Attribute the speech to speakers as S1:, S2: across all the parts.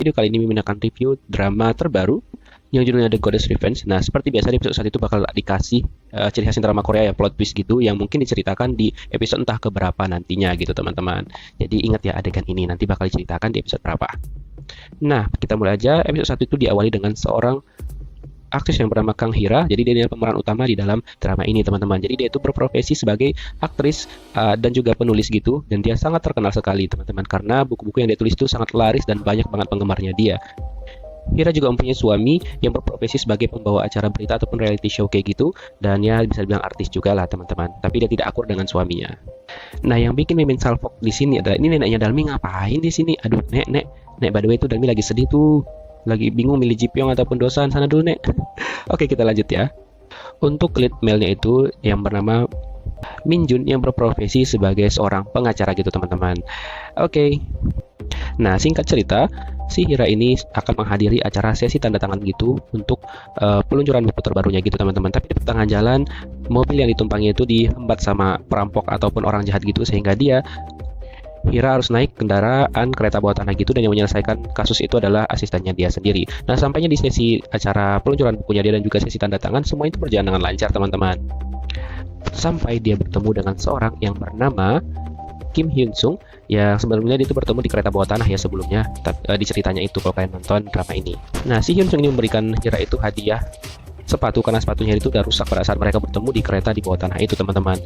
S1: Video kali ini Mimin akan review drama terbaru yang judulnya The Goddess Revenge. Nah, seperti biasa di episode 1 itu bakal dikasih ciri khas drama Korea ya, plot twist gitu yang mungkin diceritakan di episode entah keberapa nantinya gitu teman-teman. Jadi ingat ya adegan ini nanti bakal diceritakan di episode berapa. Nah, kita mulai aja. Episode 1 itu diawali dengan seorang aktris yang bernama Kang Hira. Jadi dia adalah pemeran utama di dalam drama ini teman-teman. Jadi dia itu berprofesi sebagai aktris dan juga penulis gitu. Dan dia sangat terkenal sekali teman-teman karena buku-buku yang dia tulis itu sangat laris dan banyak banget penggemarnya dia. Hira juga mempunyai suami yang berprofesi sebagai pembawa acara berita ataupun reality show kayak gitu. Dan ya bisa dibilang artis juga lah teman-teman. Tapi dia tidak akur dengan suaminya. Nah, yang bikin Mimin salfok di sini adalah ini neneknya Dalmi ngapain di sini? Aduh, nek by the way itu Dalmi lagi sedih tuh. Lagi bingung milih Jipyong ataupun Dosan, sana dulu nek. Oke, kita lanjut ya. Untuk lead male-nya itu yang bernama Minjun yang berprofesi sebagai seorang pengacara gitu teman-teman. Oke. Nah, singkat cerita, si Hira ini akan menghadiri acara sesi tanda tangan gitu untuk peluncuran buku terbarunya gitu teman-teman. Tapi di pertengahan jalan, mobil yang ditumpangi itu dihambat sama perampok ataupun orang jahat gitu sehingga Hira harus naik kendaraan kereta bawah tanah gitu, dan yang menyelesaikan kasus itu adalah asistennya dia sendiri. Nah, sampainya di sesi acara peluncuran bukunya dia dan juga sesi tanda tangan, semua itu berjalan dengan lancar teman-teman. Sampai dia bertemu dengan seorang yang bernama Kim Hyun Sung yang sebelumnya dia itu bertemu di kereta bawah tanah ya sebelumnya di ceritanya itu kalau kalian nonton drama ini. Nah, si Hyun Sung ini memberikan Hira itu hadiah sepatu karena sepatunya itu udah rusak pada saat mereka bertemu di kereta di bawah tanah itu teman-teman.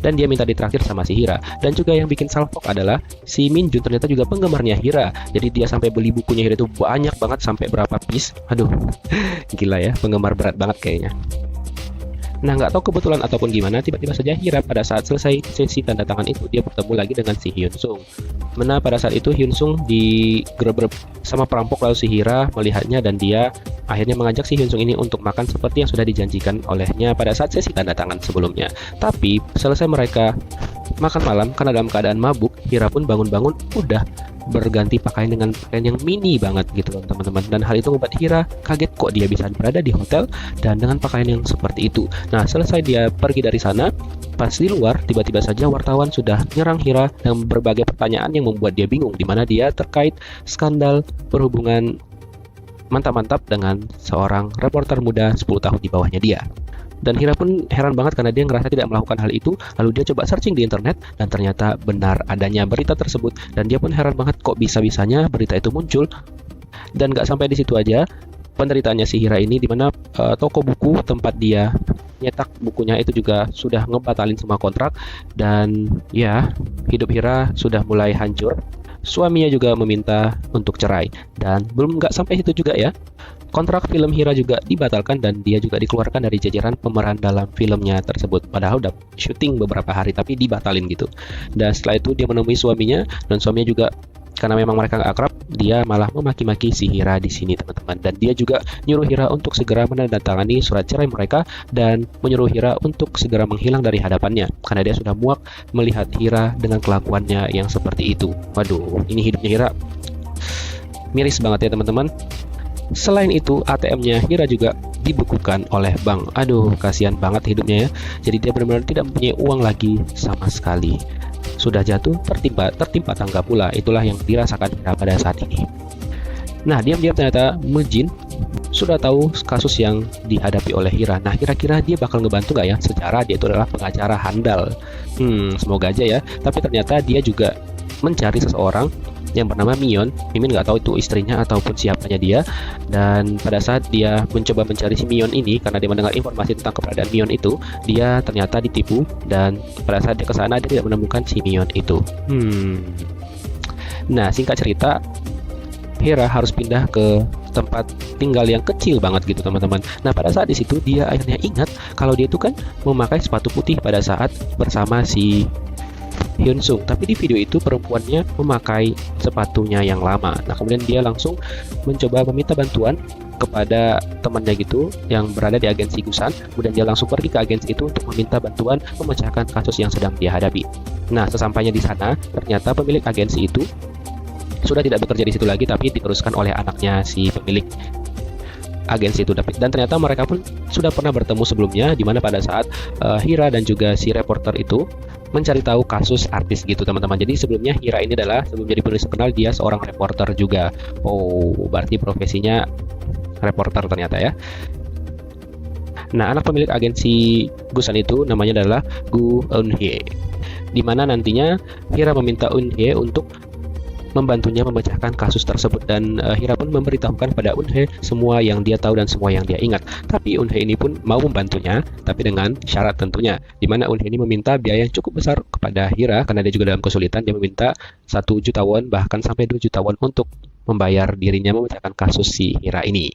S1: Dan dia minta ditraktir sama si Hira. Dan juga yang bikin salfok adalah si Minjun ternyata juga penggemarnya Hira. Jadi dia sampai beli bukunya Hira itu banyak banget sampai berapa piece. Aduh, gila ya, penggemar berat banget kayaknya. Nah, nggak tahu kebetulan ataupun gimana, tiba-tiba saja Hira pada saat selesai sesi tanda tangan itu dia bertemu lagi dengan si Hyun Sung. Mana pada saat itu Hyun Sung digerebek sama perampok, lalu si Hira melihatnya dan dia akhirnya mengajak si Hyun Sung ini untuk makan seperti yang sudah dijanjikan olehnya pada saat sesi tanda tangan sebelumnya. Tapi selesai mereka makan malam karena dalam keadaan mabuk, Hira pun bangun-bangun udah berganti pakaian dengan pakaian yang mini banget gitu loh teman-teman. Dan hal itu membuat Hira kaget kok dia bisa berada di hotel dan dengan pakaian yang seperti itu. Nah, selesai dia pergi dari sana, pas di luar tiba-tiba saja wartawan sudah nyerang Hira dengan berbagai pertanyaan yang membuat dia bingung di mana dia terkait skandal berhubungan mantap-mantap dengan seorang reporter muda 10 tahun di bawahnya dia. Dan Hira pun heran banget karena dia ngerasa tidak melakukan hal itu. Lalu dia coba searching di internet dan ternyata benar adanya berita tersebut. Dan dia pun heran banget kok bisa-bisanya berita itu muncul. Dan gak sampai di situ aja, penderitaannya si Hira ini dimana toko buku tempat dia nyetak bukunya itu juga sudah ngebatalin semua kontrak. Dan ya, hidup Hira sudah mulai hancur. Suaminya juga meminta untuk cerai. Dan belum gak sampai situ juga ya, kontrak film Hira juga dibatalkan dan dia juga dikeluarkan dari jajaran pemeran dalam filmnya tersebut. Padahal udah syuting beberapa hari tapi dibatalin gitu. Dan setelah itu dia menemui suaminya dan suaminya juga karena memang mereka gak akrab, dia malah memaki-maki si Hira di sini teman-teman. Dan dia juga nyuruh Hira untuk segera menandatangani surat cerai mereka dan menyuruh Hira untuk segera menghilang dari hadapannya karena dia sudah muak melihat Hira dengan kelakuannya yang seperti itu. Waduh, ini hidupnya Hira miris banget ya teman-teman. Selain itu, ATM-nya Hira juga dibekukan oleh bank. Aduh, kasihan banget hidupnya ya. Jadi dia benar-benar tidak mempunyai uang lagi sama sekali. Sudah jatuh, tertimpa tangga pula. Itulah yang dirasakan Hira pada saat ini. Nah, diam-diam ternyata Mujin sudah tahu kasus yang dihadapi oleh Hira. Nah, kira-kira dia bakal ngebantu nggak ya? Secara dia itu adalah pengacara handal. Semoga aja ya. Tapi ternyata dia juga mencari seseorang yang bernama Mion. Mimin nggak tahu itu istrinya ataupun siapanya dia. Dan pada saat dia mencoba mencari si Mion ini, karena dia mendengar informasi tentang keberadaan Mion itu, dia ternyata ditipu. Dan pada saat dia ke sana, dia tidak menemukan si Mion itu. Nah, singkat cerita, Hira harus pindah ke tempat tinggal yang kecil banget gitu teman-teman. Nah, pada saat di situ dia akhirnya ingat kalau dia itu kan memakai sepatu putih pada saat bersama si Hyun Sung, tapi di video itu perempuannya memakai sepatunya yang lama. Nah, kemudian dia langsung mencoba meminta bantuan kepada temannya gitu yang berada di agensi Gusan. Kemudian dia langsung pergi ke agensi itu untuk meminta bantuan memecahkan kasus yang sedang dia hadapi. Nah, sesampainya di sana, ternyata pemilik agensi itu sudah tidak bekerja di situ lagi, tapi diteruskan oleh anaknya si pemilik agensi itu. Dan ternyata mereka pun sudah pernah bertemu sebelumnya, di mana pada saat Hira dan juga si reporter itu mencari tahu kasus artis gitu teman-teman. Jadi sebelumnya Hira ini adalah sebelum jadi penulis terkenal dia seorang reporter juga. Oh, berarti profesinya reporter ternyata ya. Nah, anak pemilik agensi Gusan itu namanya adalah Gu Eun-hye. Di mana nantinya Hira meminta Eun-hye untuk membantunya memecahkan kasus tersebut, dan Hira pun memberitahukan pada Eun-hye semua yang dia tahu dan semua yang dia ingat. Tapi Eun-hye ini pun mau membantunya, tapi dengan syarat tentunya, di mana Eun-hye ini meminta biaya yang cukup besar kepada Hira karena dia juga dalam kesulitan. Dia meminta 1 juta won bahkan sampai 2 juta won untuk membayar dirinya memecahkan kasus si Hira ini.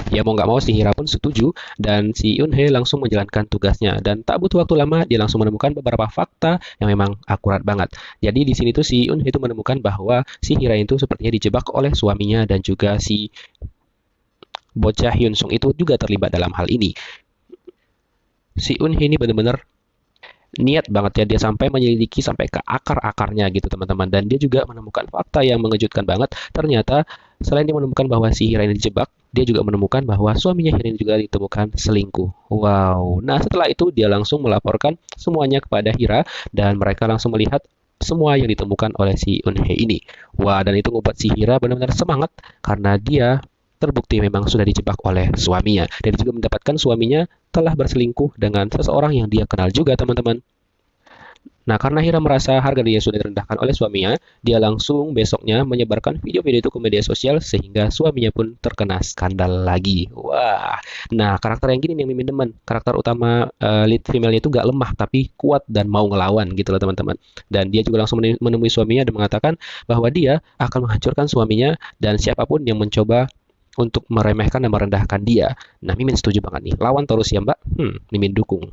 S1: Ya mau nggak mau si Hira pun setuju, dan si Eun-hye langsung menjalankan tugasnya, dan tak butuh waktu lama dia langsung menemukan beberapa fakta yang memang akurat banget. Jadi di sini tuh si Eun-hye itu menemukan bahwa si Hira itu sepertinya dijebak oleh suaminya, dan juga si bocah Hyun Sung itu juga terlibat dalam hal ini. Si Eun-hye ini benar-benar niat banget ya, dia sampai menyelidiki sampai ke akar-akarnya gitu teman-teman, dan dia juga menemukan fakta yang mengejutkan banget. Ternyata selain dia menemukan bahwa si Hira ini dijebak, dia juga menemukan bahwa suaminya Hira ini juga ditemukan selingkuh. Wow. Nah, setelah itu dia langsung melaporkan semuanya kepada Hira, dan mereka langsung melihat semua yang ditemukan oleh si Eun-hye ini. Wah, dan itu membuat si Hira benar-benar semangat karena dia terbukti memang sudah dijebak oleh suaminya, dan juga mendapatkan suaminya telah berselingkuh dengan seseorang yang dia kenal juga teman-teman. Nah, karena Hira merasa harga dirinya sudah direndahkan oleh suaminya, dia langsung besoknya menyebarkan video-video itu ke media sosial sehingga suaminya pun terkena skandal lagi. Wah, nah karakter yang gini nih yang Mimin demen. Karakter utama lead female-nya itu gak lemah tapi kuat dan mau ngelawan gitu loh teman-teman. Dan dia juga langsung menemui suaminya dan mengatakan bahwa dia akan menghancurkan suaminya dan siapapun yang mencoba untuk meremehkan dan merendahkan dia. Nah, Mimin setuju banget nih. Lawan terus ya, Mbak. Mimin dukung.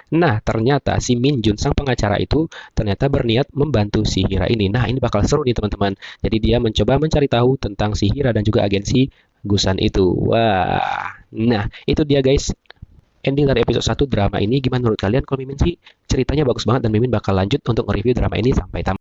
S1: Nah, ternyata si Min Jun, sang pengacara itu, ternyata berniat membantu si Hira ini. Nah, ini bakal seru nih, teman-teman. Jadi dia mencoba mencari tahu tentang si Hira dan juga agensi Gusan itu. Wah, nah itu dia guys. Ending dari episode 1 drama ini. Gimana menurut kalian? Kalau Mimin sih ceritanya bagus banget, dan Mimin bakal lanjut untuk nge-review drama ini sampai tamat.